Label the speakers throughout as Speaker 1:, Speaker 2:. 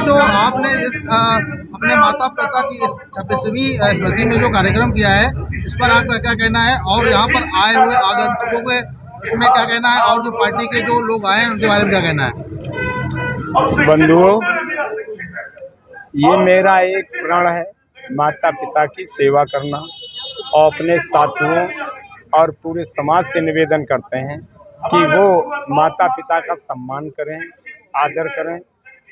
Speaker 1: जो आपने अपने माता पिता की इस 26वीं स्मृति में जो कार्यक्रम किया है, इस पर आपका क्या कहना है? और यहाँ पर आए हुए आगंतुकों के इसमें क्या कहना है? और जो पार्टी के जो लोग आए हैं उनके बारे में क्या कहना है?
Speaker 2: बंधुओं, ये मेरा एक प्रण है, माता पिता की सेवा करना, और अपने साथियों और पूरे समाज से निवेदन करते हैं कि वो माता पिता का सम्मान करें, आदर करें,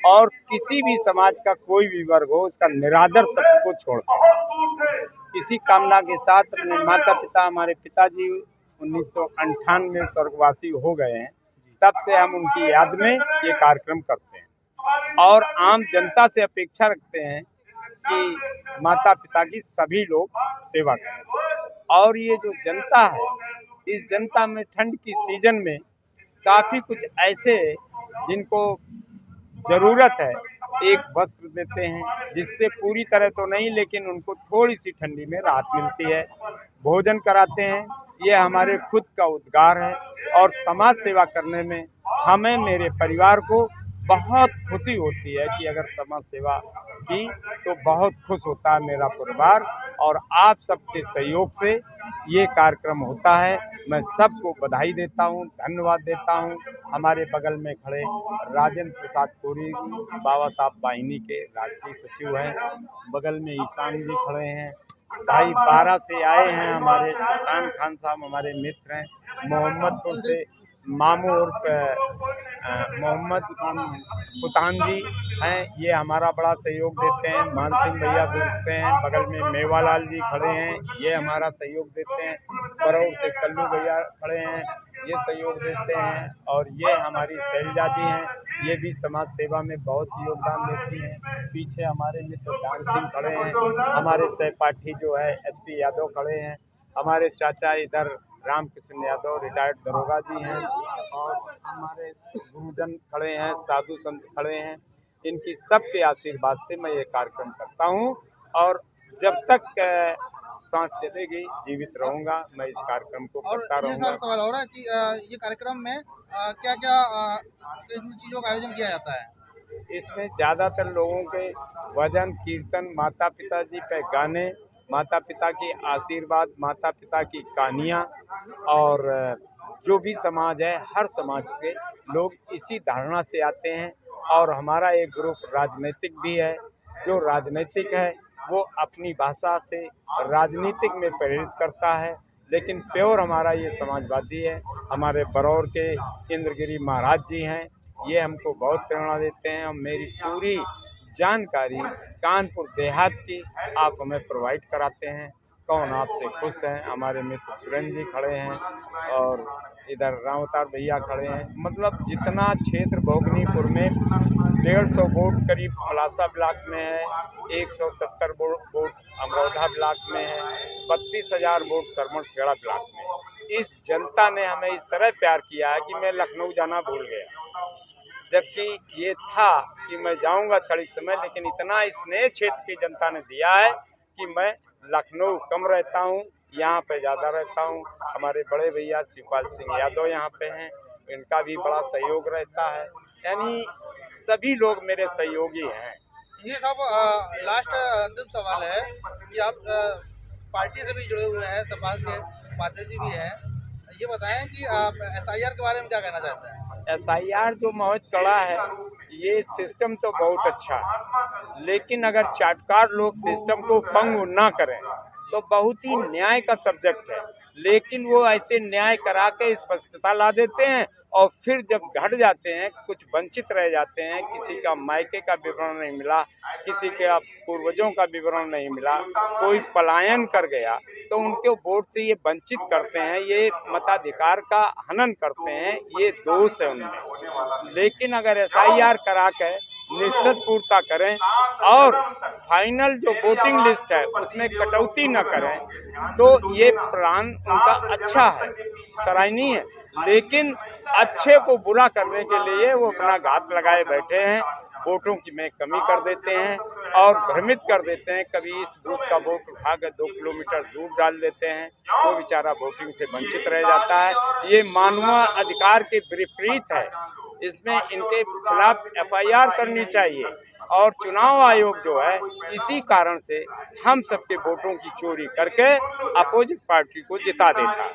Speaker 2: और किसी भी समाज का कोई भी वर्ग हो उसका निरादर शब्द को छोड़ दें। इसी कामना के साथ अपने माता पिता, हमारे पिताजी 1958 में स्वर्गवासी हो गए हैं, तब से हम उनकी याद में ये कार्यक्रम करते हैं और आम जनता से अपेक्षा रखते हैं कि माता पिता की सभी लोग सेवा करें। और ये जो जनता है, इस जनता में ठंड की सीजन में काफ़ी कुछ ऐसे जिनको ज़रूरत है, एक वस्त्र देते हैं, जिससे पूरी तरह तो नहीं लेकिन उनको थोड़ी सी ठंडी में राहत मिलती है। भोजन कराते हैं, ये हमारे खुद का उद्गार है और समाज सेवा करने में हमें, मेरे परिवार को बहुत खुशी होती है कि अगर समाज सेवा की तो बहुत खुश होता है मेरा परिवार। और आप सबके सहयोग से ये कार्यक्रम होता है। मैं सबको बधाई देता हूँ, धन्यवाद देता हूँ। हमारे बगल में खड़े राजेंद्र प्रसाद कोरी बाबा साहब वाहिनी के राष्ट्रीय सचिव हैं, बगल में ईशान जी खड़े हैं, भाई 12 से आए हैं हमारे सुल्तान खान साहब, हमारे मित्र हैं, मोहम्मदपुर से मामू और मोहम्मद पुतान जी हैं, ये हमारा बड़ा सहयोग देते हैं। मान सिंह भैया जुड़ते हैं, बगल में मेवालाल जी खड़े हैं, ये हमारा सहयोग देते हैं। बरौर से कल्लू भैया खड़े हैं, ये सहयोग देते हैं। और ये हमारी शैलजा जी हैं, ये भी समाज सेवा में बहुत योगदान देती हैं। पीछे हमारे मित्र दान सिंह खड़े हैं, हमारे सहपाठी जो है SP यादव खड़े हैं, हमारे चाचा इधर रामकृष्ण यादव रिटायर्ड दरोगा जी हैं, और हमारे गुरुजन खड़े हैं, साधु संत खड़े हैं। इनकी सबके आशीर्वाद से मैं ये कार्यक्रम करता हूँ और जब तक सांस चलेगी, जीवित रहूंगा, मैं इस कार्यक्रम को करता रहूंगा।
Speaker 1: सवाल हो रहा है कि ये कार्यक्रम में क्या क्या चीज़ों का आयोजन किया जाता है?
Speaker 2: इसमें ज़्यादातर लोगों के भजन कीर्तन, माता पिता जी पे गाने, माता पिता की आशीर्वाद, माता पिता की कहानियाँ, और जो भी समाज है, हर समाज से लोग इसी धारणा से आते हैं। और हमारा एक ग्रुप राजनीतिक भी है, जो राजनीतिक है वो अपनी भाषा से राजनीतिक में प्रेरित करता है, लेकिन प्योर हमारा ये समाजवादी है। हमारे बरौर के इंद्रगिरी महाराज जी हैं, ये हमको बहुत प्रेरणा देते हैं और मेरी पूरी जानकारी कानपुर देहात की आप हमें प्रोवाइड कराते हैं। कौन आपसे खुश हैं? हमारे मित्र सुरेंद्र जी खड़े हैं और इधर रामअवतार भैया खड़े हैं। मतलब जितना क्षेत्र भोगनीपुर में 150 वोट करीब पलासा ब्लॉक में है, 170 वोट अमरौधा ब्लॉक में है, 32,000 वोट सरमनखेड़ा ब्लॉक में। इस जनता ने हमें इस तरह प्यार किया है कि मैं लखनऊ जाना भूल गया, जबकि ये था कि मैं जाऊंगा क्षणिक समय, लेकिन इतना स्नेह क्षेत्र की जनता ने दिया है कि मैं लखनऊ कम रहता हूँ, यहाँ पे ज़्यादा रहता हूँ। हमारे बड़े भैया शिवपाल सिंह यादव यहाँ पे हैं, इनका भी बड़ा सहयोग रहता है। यानी सभी लोग मेरे सहयोगी हैं।
Speaker 1: ये सब लास्ट अंतिम सवाल है कि आप पार्टी से भी जुड़े हुए हैं, समाज के पात्र जी भी हैं, ये बताएं कि आप SIR के बारे में क्या कहना चाहते हैं?
Speaker 2: SIR जो मौज चढ़ा है, ये सिस्टम तो बहुत अच्छा है, लेकिन अगर चाटकार लोग सिस्टम को पंग ना करें तो बहुत ही न्याय का सब्जेक्ट है। लेकिन वो ऐसे न्याय करा के स्पष्टता ला देते हैं और फिर जब घट जाते हैं, कुछ वंचित रह जाते हैं, किसी का मायके का विवरण नहीं मिला, किसी के पूर्वजों का विवरण नहीं मिला, कोई पलायन कर गया, तो उनके वोट से ये वंचित करते हैं, ये मताधिकार का हनन करते हैं, ये दोष है उनमें। लेकिन अगर SIR करा के निश्चित पूर्ता करें और फाइनल जो वोटिंग लिस्ट है उसमें कटौती न करें, तो ये प्लान उनका अच्छा है, सराहनीय है। लेकिन अच्छे को बुरा करने के लिए वो अपना घात लगाए बैठे हैं, वोटों की में कमी कर देते हैं और भ्रमित कर देते हैं। कभी इस बूथ का वोट उठा कर 2 किलोमीटर दूर डाल देते हैं, वो बेचारा वोटिंग से वंचित रह जाता है। ये मानवाधिकार के विपरीत है, इसमें इनके खिलाफ FIR करनी चाहिए और चुनाव आयोग जो है इसी कारण से हम सबके वोटों की चोरी करके अपोजिट पार्टी को जिता देता है।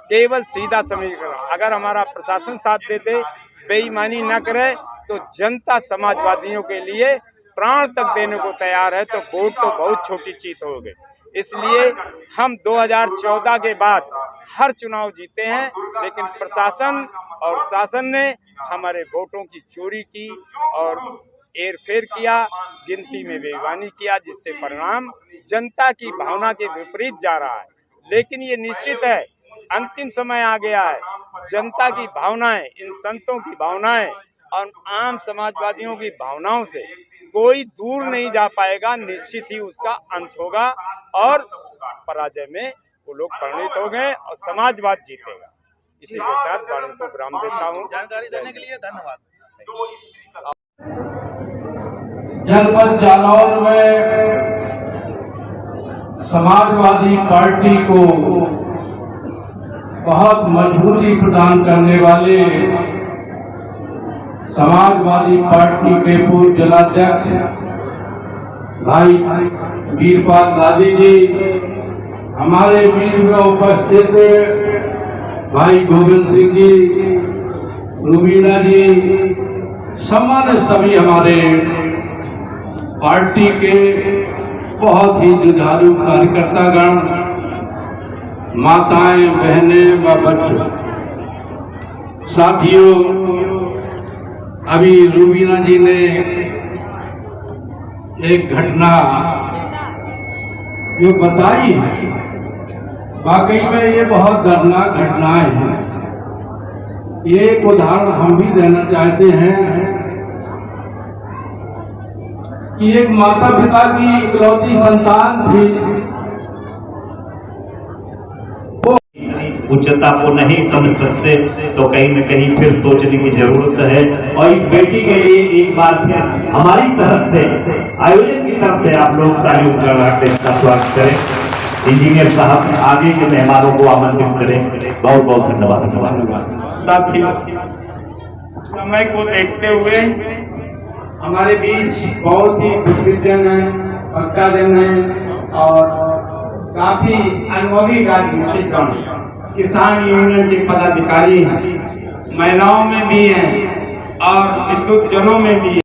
Speaker 2: केवल सीधा समीकरण, अगर हमारा प्रशासन साथ देते, बेईमानी न करे तो जनता समाजवादियों के लिए प्राण तक देने को तैयार है, तो वोट तो बहुत छोटी चीज हो गई। इसलिए हम 2014 के बाद हर चुनाव जीते हैं, लेकिन प्रशासन और शासन ने हमारे वोटों की चोरी की और हेरफेर किया, गिनती में बेईमानी किया, जिससे परिणाम जनता की भावना के विपरीत जा रहा है। लेकिन ये निश्चित है, अंतिम समय आ गया है, जनता की भावनाएं, इन संतों की भावनाएं और आम समाजवादियों की भावनाओं से कोई दूर नहीं जा पाएगा। निश्चित ही उसका अंत होगा और पराजय में वो लोग परिणित हो गए और समाजवाद जीतेगा। इसी के साथ वाणी को विराम देता हूँ।
Speaker 1: जानकारी देने के लिए धन्यवाद।
Speaker 3: जनपद जालौर में समाजवादी पार्टी को बहुत मजबूती प्रदान करने वाले समाजवादी पार्टी के पूर्व जिलाध्यक्ष भाई वीरपाल दादी जी, हमारे बीच में उपस्थित भाई गोविंद सिंह जी, रूबीना जी, सामान्य सभी हमारे पार्टी के बहुत ही जुझारू कार्यकर्तागण, माताएं, बहनें व बच्चों, साथियों, अभी रूबीना जी ने एक घटना जो बताई है, वाकई में ये बहुत दर्दनाक घटनाएं हैं। ये एक उदाहरण हम भी देना चाहते हैं कि एक माता पिता की इकलौती संतान थी,
Speaker 4: उच्चता को नहीं समझ सकते तो कहीं न कहीं फिर सोचने की जरूरत है। और इस बेटी के लिए एक बार फिर हमारी तरफ से, आयोजन की तरफ से आप लोग तालियों से इसका स्वागत करें। इंजीनियर साहब आगे के मेहमानों को आमंत्रित करें। बहुत बहुत धन्यवाद।
Speaker 3: साथियों, समय को देखते हुए हमारे बीच बहुत ही खुशी दिन है, पक्का दिन है और काफी अनुभवी राजनीतिक किसान यूनियन के पदाधिकारी महिलाओं में भी हैं और विद्युत जनों में भी